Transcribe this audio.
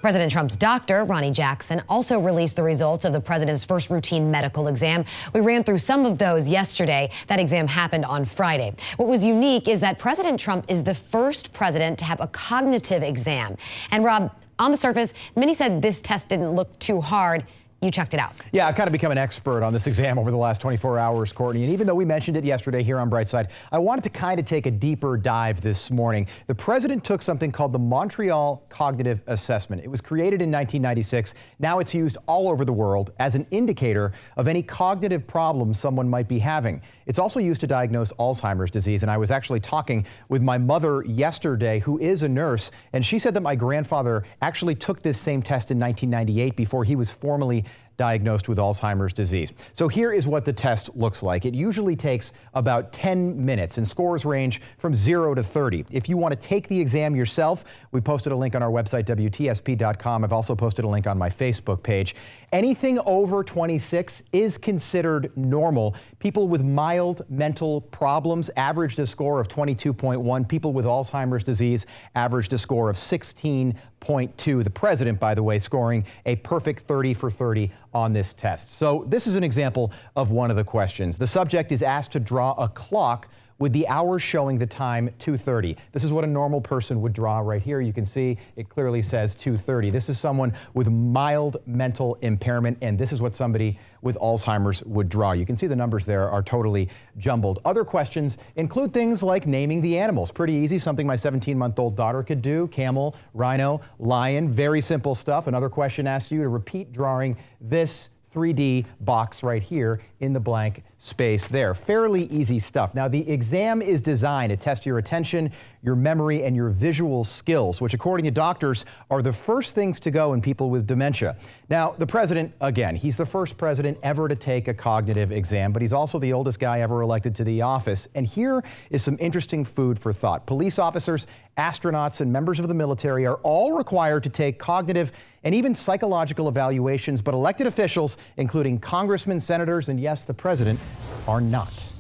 President Trump's doctor, Ronnie Jackson, also released the results of the president's first routine medical exam. We ran through some of those yesterday. That exam happened on Friday. What was unique is that President Trump is the first president to have a cognitive exam. And Rob, on the surface, many said this test didn't look too hard. You checked it out. Yeah, I've kind of become an expert on this exam over the last 24 hours, Courtney. And even though we mentioned it yesterday here on Brightside, I wanted to kind of take a deeper dive this morning. The president took something called the Montreal Cognitive Assessment. It was created in 1996. Now it's used all over the world as an indicator of any cognitive problems someone might be having. It's also used to diagnose Alzheimer's disease. And I was actually talking with my mother yesterday, who is a nurse, and she said that my grandfather actually took this same test in 1998 before he was formally diagnosed with Alzheimer's disease. So here is what the test looks like. It usually takes about 10 minutes and scores range from 0 to 30. If you want to take the exam yourself, we posted a link on our website, WTSP.com. I've also posted a link on my Facebook page. Anything over 26 is considered normal. People with mild mental problems averaged a score of 22.1. People with Alzheimer's disease averaged a score of 16.2. The president, by the way, scoring a perfect 30 for 30 on this test. So this is an example of one of the questions. The subject is asked to draw a clock with the hours showing the time 2:30. This is what a normal person would draw right here. You can see it clearly says 2:30. This is someone with mild mental impairment, and this is what somebody with Alzheimer's would draw. You can see the numbers there are totally jumbled. Other questions include things like naming the animals. Pretty easy, something my 17-month-old daughter could do. Camel, rhino, lion, very simple stuff. Another question asks you to repeat drawing this 3D box right here in the blank space there. Fairly easy stuff. Now, the exam is designed to test your attention, your memory, and your visual skills, which, according to doctors, are the first things to go in people with dementia. Now, the president, again, he's the first president ever to take a cognitive exam, but he's also the oldest guy ever elected to the office. And here is some interesting food for thought. Police officers, astronauts, and members of the military are all required to take cognitive and even psychological evaluations, but elected officials, including congressmen, senators, and yes, the president, are not.